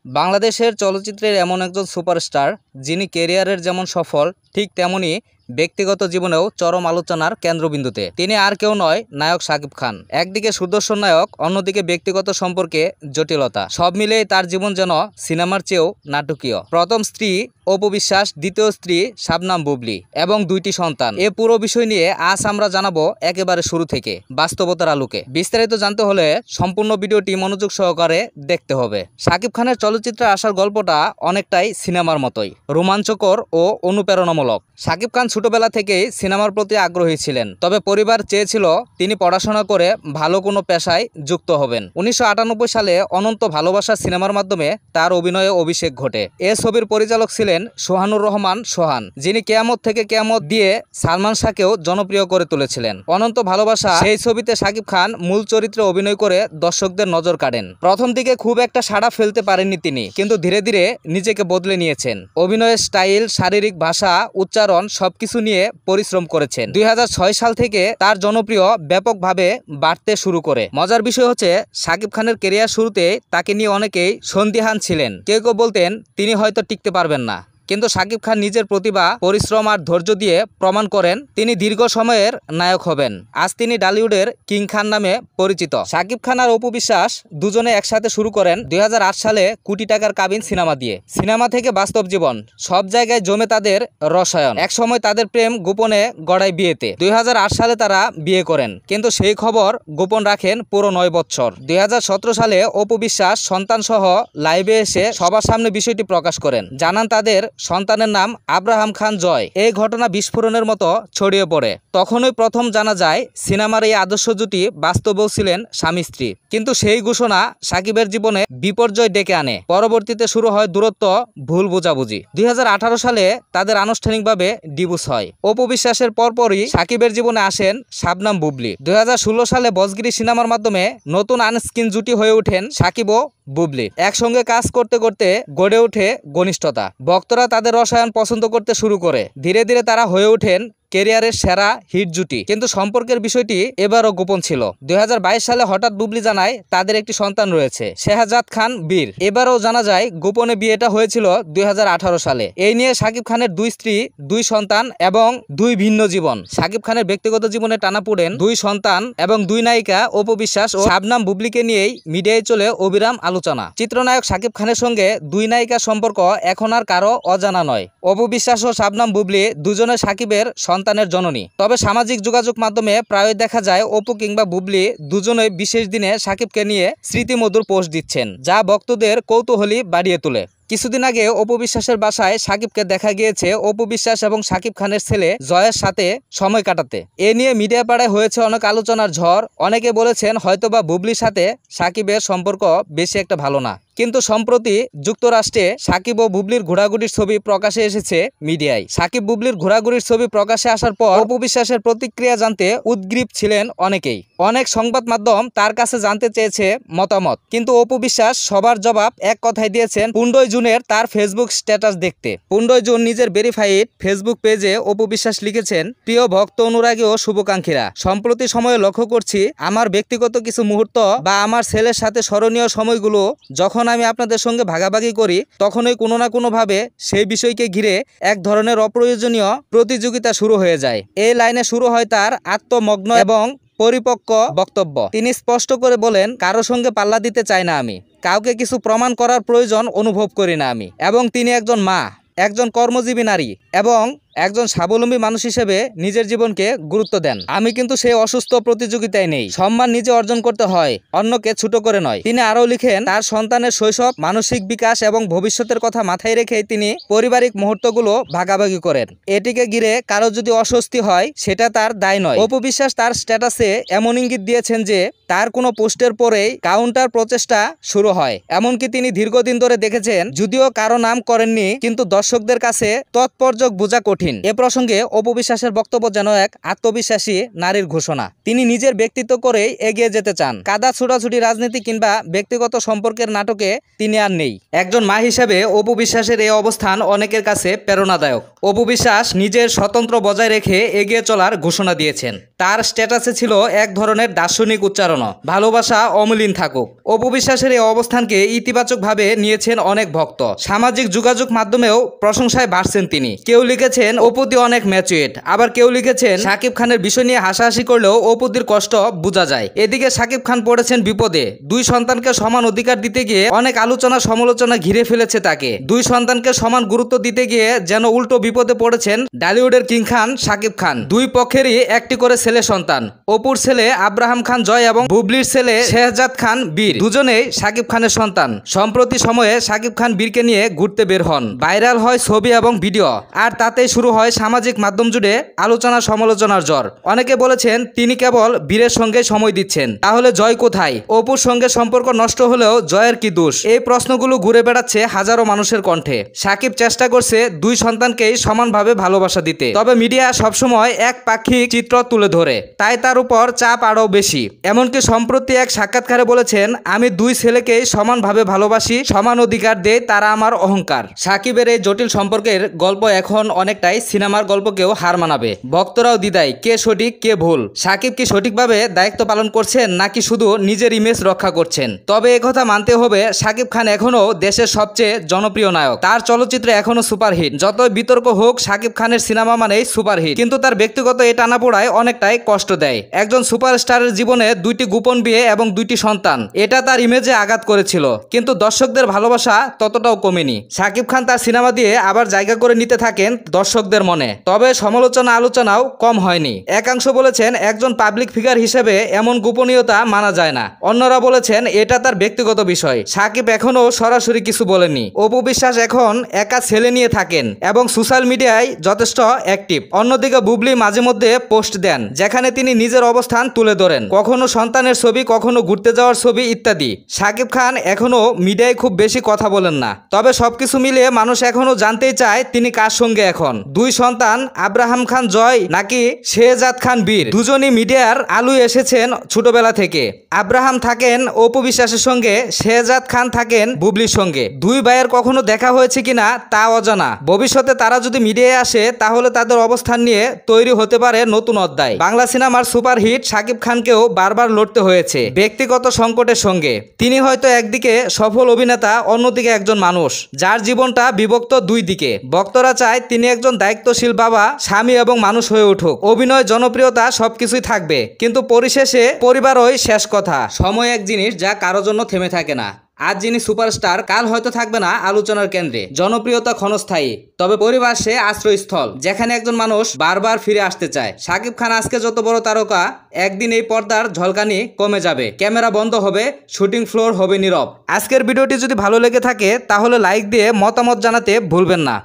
বাংলাদেশের চলচ্চিত্রের এমন একজন সুপারস্টার যিনি ক্যারিয়ারের যেমন সফল ঠিক তেমনি ব্যক্তিগত জীবনেও চরম আলোচনার কেন্দ্রবিন্দুতে। তিনি আর কেউ নয়, নায়ক শাকিব খান। একদিকে সুদর্শন নায়ক, অন্যদিকে ব্যক্তিগত সম্পর্কে জটিলতা। সব মিলেই তার জীবন যেন সিনেমার চেয়েও নাটকীয়। প্রথম স্ত্রী অপু বিশ্বাস, দ্বিতীয় স্ত্রী শাবনাম বুবলী এবং 2টি সন্তান। এ পুরো বিষয় নিয়ে আজ আমরা জানাবো একেবারে শুরু থেকে বাস্তবতার আলোকে। বিস্তারিত জানতে হলে সম্পূর্ণ ভিডিওটি মনোযোগ সহকারে দেখতে হবে। শাকিব খানের চলচ্চিত্রে আসার গল্পটা অনেকটাই সিনেমার মতোই, রোমাঞ্চকর ও অনুপ্রেরণামূলক। শাকিব খান ছোটবেলা থেকেই সিনেমার প্রতি আগ্রহী ছিলেন, তবে পরিবার চেয়েছিল তিনি পড়াশোনা করে ভালো কোনো পেশায় যুক্ত হবেন। 1998 সালে অনন্ত ভালোবাসা সিনেমার মাধ্যমে তার অভিনয়ে অভিষেক ঘটে। এ ছবির পরিচালক ছিলেন সোহানুর রহমান সোহান, যিনি কেয়ামত থেকে কেয়ামত দিয়ে সালমান শাহকেও জনপ্রিয় করে তুলেছিলেন। অনন্ত ভালোবাসা সেই ছবিতে শাকিব খান মূল চরিত্রে অভিনয় করে দর্শকদের নজর কাড়েন। প্রথম দিকে খুব একটা সাড়া ফেলতে পারেননি তিনি, কিন্তু ধীরে ধীরে নিজেকে বদলে নিয়েছেন। অভিনয়ের স্টাইল, শারীরিক ভাষা, উচ্চারণ সবকিছু নিয়ে পরিশ্রম করেছেন। 2006 সাল থেকে তার জনপ্রিয় ব্যাপকভাবে বাড়তে শুরু করে। মজার বিষয় হচ্ছে, শাকিব খানের ক্যারিয়ার শুরুতে তাকে নিয়ে অনেকেই সন্দিহান ছিলেন। কেউ কেউ বলতেন তিনি হয়তো টিকতে পারবেন না, কিন্তু শাকিব খান নিজের প্রতিভা, পরিশ্রম আর ধৈর্য দিয়ে প্রমাণ করেন তিনি দীর্ঘ সময়ের নায়ক হবেন। আজ তিনি ডালিউডের কিং খান নামে পরিচিত। শাকিব খান আর অপু বিশ্বাস দুজনে একসাথে শুরু করেন 2008 সালে কোটি টাকার কাবিন সিনেমা দিয়ে। সিনেমা থেকে বাস্তব জীবন, সব জায়গায় জমে তাদের রসায়ন। এক সময় তাদের প্রেম গোপনে গড়ায় বিয়েতে। 2008 সালে তারা বিয়ে করেন, কিন্তু সেই খবর গোপন রাখেন পুরো 9 বছর। 2017 সালে অপু বিশ্বাস সন্তান সহ লাইভে এসে সবার সামনে বিষয়টি প্রকাশ করেন। জানান তাদের সন্তানের নাম আব্রাহাম খান জয়। এই ঘটনা বিস্ফোরণের মতো ছড়িয়ে পড়ে। তখনই প্রথম জানা যায় সিনেমার এই আদর্শ জুটি বাস্তবেও ছিলেন স্বামী স্ত্রী। কিন্তু সেই ঘোষণা শাকিবের জীবনে বিপর্যয় ডেকে আনে। পরবর্তীতে শুরু হয় দূরত্ব, ভুল বোঝাবুঝি। 2018 সালে তাদের আনুষ্ঠানিকভাবে ডিভোর্স হয়। অপু বিশ্বাসের পরপরই শাকিবের জীবনে আসেন শাবনাম বুবলী। 2016 সালে বজগিরি সিনেমার মাধ্যমে নতুন আনস্ক্রিন জুটি হয়ে ওঠেন শাকিব ও বুবলী। একসঙ্গে কাজ করতে করতে গড়ে ওঠে ঘনিষ্ঠতা। ভক্তরা তাদের রসায়ন পছন্দ করতে শুরু করে। ধীরে ধীরে তারা হয়ে ওঠেন ক্যারিয়ারের সেরা হিট জুটি। কিন্তু সম্পর্কের বিষয়টি এবারও গোপন ছিল। 2022 সালে হঠাৎ বুবলী জানায় তাদের একটি সন্তান রয়েছে, শেহজাদ খান বীর। এবারও জানা যায় গোপনে বিয়েটা হয়েছিল 2018 সালে। এই নিয়ে শাকিব খানের 2 স্ত্রী, 2 সন্তান এবং 2 ভিন্ন জীবন। শাকিব খানের ব্যক্তিগত জীবনে টানাপোড়েন, 2 সন্তান এবং 2 নায়িকা অপু বিশ্বাস ও শাবনাম বুবলীকে নিয়েই মিডিয়ায় চলে অবিরাম আলোচনা। চিত্রনায়ক শাকিব খানের সঙ্গে 2 নায়িকার সম্পর্ক এখন আর কারো অজানা নয়। অপু বিশ্বাস ও শাবনাম বুবলী দুজনে শাকিবের সন্তানের জননী। তবে সামাজিক যোগাযোগ মাধ্যমে প্রায়ই দেখা যায় অপু কিংবা বুবলী দুজনেই বিশেষ দিনে শাকিবকে নিয়ে স্মৃতিমধুর পোস্ট দিচ্ছেন, যা ভক্তদের কৌতূহলী বাড়িয়ে তোলে। কিছুদিন আগে অপু বিশ্বাসের বাসায় শাকিবকে দেখা গিয়েছে অপু বিশ্বাস এবং শাকিব খানের ছেলে জয়ের সাথে সময় কাটাতে। এ নিয়ে মিডিয়া পাড়ায় হয়েছে অনেক আলোচনার ঝড়। অনেকে বলেছেন হয়তোবা বুবলীর সাথে শাকিবের সম্পর্ক বেশি একটা ভালো না। কিন্তু সম্প্রতি যুক্তরাষ্ট্রে শাকিব ও বুবলীর ঘোরাঘুরির ছবি প্রকাশে এসেছে মিডিয়ায়। শাকিব বুবলীর ঘোরাঘুরির ছবি প্রকাশে আসার পর অপু বিশ্বাসের প্রতিক্রিয়া জানতে উদ্গ্রীব ছিলেন অনেকেই। অনেক সংবাদ মাধ্যম তার কাছে জানতে চেয়েছে মতামত, কিন্তু অপু বিশ্বাস সবার জবাব এক কথায় দিয়েছেন 15 জুনের তার ফেসবুক স্ট্যাটাস দেখতে। 15 জুন নিজের ভেরিফাইড ফেসবুক পেজে অপু বিশ্বাস লিখেছেন, প্রিয় ভক্ত, অনুরাগী ও শুভাকাঙ্ক্ষীরা, সম্প্রতি সময়ে লক্ষ্য করছি আমার ব্যক্তিগত কিছু মুহূর্ত বা আমার ছেলের সাথে স্মরণীয় সময়গুলো যখন আমি আপনাদের সঙ্গে ভাগাভাগি করি, তখনই কোনো না কোনো ভাবে সেই বিষয়কে ঘিরে এক ধরনের অপ্রয়োজনীয় প্রতিযোগিতা শুরু হয়ে যায়। এই লাইনে শুরু হয় তার আত্মমগ্ন এবং পরিপক্ক বক্তব্য। তিনি স্পষ্ট করে বলেন, কারো সঙ্গে পাল্লা দিতে চাই না আমি, কাউকে কিছু প্রমাণ করার প্রয়োজন অনুভব করি না আমি। এবং তিনি একজন মা, একজন কর্মজীবী নারী এবং একজন স্বাবলম্বী মানুষ হিসেবে নিজের জীবনকে গুরুত্ব দেন। আমি কিন্তু সেই অসুস্থ প্রতিযোগিতায় নেই। সম্মান নিজে অর্জন করতে হয়, অন্যকে ছোট করে নয়। তিনি আরও লিখেন, তার সন্তানের শৈশব, মানসিক বিকাশ এবং ভবিষ্যতের কথা মাথায় রেখেই তিনি পারিবারিক মুহূর্তগুলো ভাগাভাগি করেন। এটিকে ঘিরে কারো যদি অস্বস্তি হয় সেটা তার দায় নয়। অপু বিশ্বাস তার স্ট্যাটাসে এমন ইঙ্গিত দিয়েছেন যে তার কোনো পোস্টের পরেই কাউন্টার প্রচেষ্টা শুরু হয়। এমনকি তিনি দীর্ঘদিন ধরে দেখেছেন, যদিও কারো নাম করেননি, কিন্তু দর্শকদের কাছে তৎপর্যক বোঝা কঠিন। কঠিন। এ প্রসঙ্গে অপু বিশ্বাসের বক্তব্য যেন এক আত্মবিশ্বাসী নারীর ঘোষণা। তিনি নিজের ব্যক্তিত্ব করেই এগিয়ে যেতে চান। কাদা ছোটাছুটি রাজনীতি কিংবা ব্যক্তিগত সম্পর্কের নাটকে তিনি আর নেই। একজন মা হিসেবে অপু বিশ্বাসের এই অবস্থান অনেকের কাছে প্রেরণাদায়ক। অপু বিশ্বাস নিজের স্বতন্ত্র বজায় রেখে এগিয়ে চলার ঘোষণা দিয়েছেন। তার স্ট্যাটাসে ছিল এক ধরনের দার্শনিক উচ্চারণ, ভালোবাসা অমলিন থাকুক। অপু বিশ্বাসের এই অবস্থানকে ইতিবাচকভাবে নিয়েছেন অনেক ভক্ত। সামাজিক যোগাযোগ মাধ্যমেও প্রশংসায় বাড়ছেন তিনি। কেউ লিখেছেন অপুদি অনেক ম্যাচুয়েট, আবার কেউ লিখেছেন শাকিব খানের বিষয় নিয়ে হাসাহাসি করলেও অপুদির কষ্ট বোঝা যায়। এদিকে শাকিব খান পড়েছেন বিপদে। দুই সন্তানকে সমান অধিকার দিতে গিয়ে অনেক আলোচনা সমালোচনা ঘিরে ফেলেছে তাকে। দুই সন্তানকে সমান গুরুত্ব দিতে গিয়ে যেন উল্টো বিপদে পড়েছেন ডালিউডের কিং খান শাকিব খান। দুই পক্ষেরই একটি করে ছেলে সন্তান। অপুর ছেলে আব্রাহাম খান জয় এবং বুবলির ছেলে শেহজাদ খান বীর, দুজনেই শাকিব খানের সন্তান। সম্প্রতি সময়ে শাকিব খান বীরকে নিয়ে ঘুরতে বের হন। ভাইরাল হয় ছবি এবং ভিডিও, আর তাতেই শুরু হয় সামাজিক মাধ্যম জুড়ে আলোচনা সমালোচনার ঝড়। অনেকে বলেছেন তিনি কেবল বীরের সঙ্গে সময় দিচ্ছেন, তাহলে জয় কোথায়? অপুর সঙ্গে সম্পর্ক নষ্ট হলেও জয়ের কি দোষ? এই প্রশ্নগুলো ঘুরে বেড়াচ্ছে হাজারো মানুষের কণ্ঠে। শাকিব চেষ্টা করছে দুই সন্তানকেই সমানভাবে ভালোবাসা দিতে, তবে মিডিয়া সবসময় এক পাক্ষিক চিত্র তুলে ধরে, তাই তার উপর চাপ আরও বেশি। এমনকি সম্প্রতি এক সাক্ষাৎকারে বলেছেন, আমি দুই ছেলেকেই সমানভাবে ভালোবাসি, সমান অধিকার দেই, তারা আমার অহংকার। সাকিবের এই জটিল সম্পর্কের গল্প এখন অনেকটাই সিনেমার গল্পকেও হার মানাবে। ভক্তরাও দ্বিধায়, কে সঠিক কে ভুল। সাকিব কি সঠিকভাবে দায়িত্ব পালন করছেন নাকি শুধু নিজের ইমেজ রক্ষা করছেন? তবে একথা মানতে হবে, সাকিব খান এখনো দেশের সবচেয়ে জনপ্রিয় নায়ক। তার চলচ্চিত্র এখনো সুপারহিট। যতই বিতর্ক হোক, সাকিব খানের সিনেমা মানেই সুপারহিট। কিন্তু তার ব্যক্তিগত এই টানাপোড়ায় অনেকটাই কষ্ট দেয়। একজন সুপারস্টারের জীবনে দুইটি গোপন বিয়ে এবং দুইটি সন্তান, এটা তার ইমেজে আঘাত করেছিল। কিন্তু দর্শকদের ভালোবাসা ততটাও কমেনি। সাকিব খান তার সিনেমা দিয়ে আবার জায়গা করে নিতে থাকেন দর্শকদের মনে। তবে সমালোচনা আলোচনাও কম হয়নি। একাংশ বলেছেন একজন পাবলিক ফিগার হিসেবে এমন গোপনীয়তা মানা যায় না। অন্যরা বলেছেন এটা তার ব্যক্তিগত বিষয়। সাকিব এখনো সরাসরি কিছু বলেনি। অপু বিশ্বাস এখন একা ছেলে নিয়ে থাকেন এবং সোশ্যাল মিডিয়ায় যথেষ্ট অ্যাক্টিভ। অন্যদিকে বুবলি মাঝে মধ্যে পোস্ট দেন যেখানে তিনি নিজের অবস্থান তুলে ধরেন, কখনো সন্তানের ছবি, কখনো ঘুরতে যাওয়ার ছবি ইত্যাদি। সাকিব খান এখনো মিডিয়ায় খুব বেশি কথা বলেন না। তবে সবকিছু মিলিয়ে মানুষ এখনো জানতেই চায় তিনি কার সঙ্গে এখন। দুই সন্তান আব্রাহাম খান জয় নাকি শেহজাদ খান বীর, দুজনই মিডিয়ার আলোয় এসেছেন ছোটবেলা থেকে। আব্রাহাম থাকেন অপু বিশ্বাসের সঙ্গে, শেহজাদ খান থাকেন বুবলির সঙ্গে। দুই ভাইয়ের কখনো দেখা হয়েছে কিনা তা অজানা। ভবিষ্যতে তারা যদি মিডিয়ায় আসে তাহলে তাদের অবস্থান নিয়ে তৈরি হতে পারে নতুন অধ্যায়। বাংলা সিনেমার সুপারহিট সাকিব খানকেও বারবার লড়তে হয়েছে ব্যক্তিগত সংকটের সঙ্গে। তিনি হয়তো একদিকে সফল অভিনেতা, অন্যদিকে একজন মানুষ যার জীবনটা বিভক্ত দুই দিকে। ভক্তরা চায় তিনি একজন দায়িত্বশীল বাবা, স্বামী এবং মানুষ হয়ে উঠুক। অভিনয়, জনপ্রিয়তা সবকিছুই থাকবে, কিন্তু পরিশেষে পরিবারই শেষ কথা। সময় এক জিনিস যা কারো জন্য থেমে থাকে না। আজ যিনি সুপারস্টার, কাল হয়তো থাকবে না আলোচনার কেন্দ্রে। জনপ্রিয়তা ক্ষণস্থায়ী, তবে পরিবার সে আশ্রয়স্থল যেখানে একজন মানুষ বারবার ফিরে আসতে চায়। সাকিব খান আজকে যত বড় তারকা, একদিন এই পর্দার ঝলকানি কমে যাবে, ক্যামেরা বন্ধ হবে, শুটিং ফ্লোর হবে নীরব। আজকের ভিডিওটি যদি ভালো লেগে থাকে তাহলে লাইক দিয়ে মতামত জানাতে ভুলবেন না।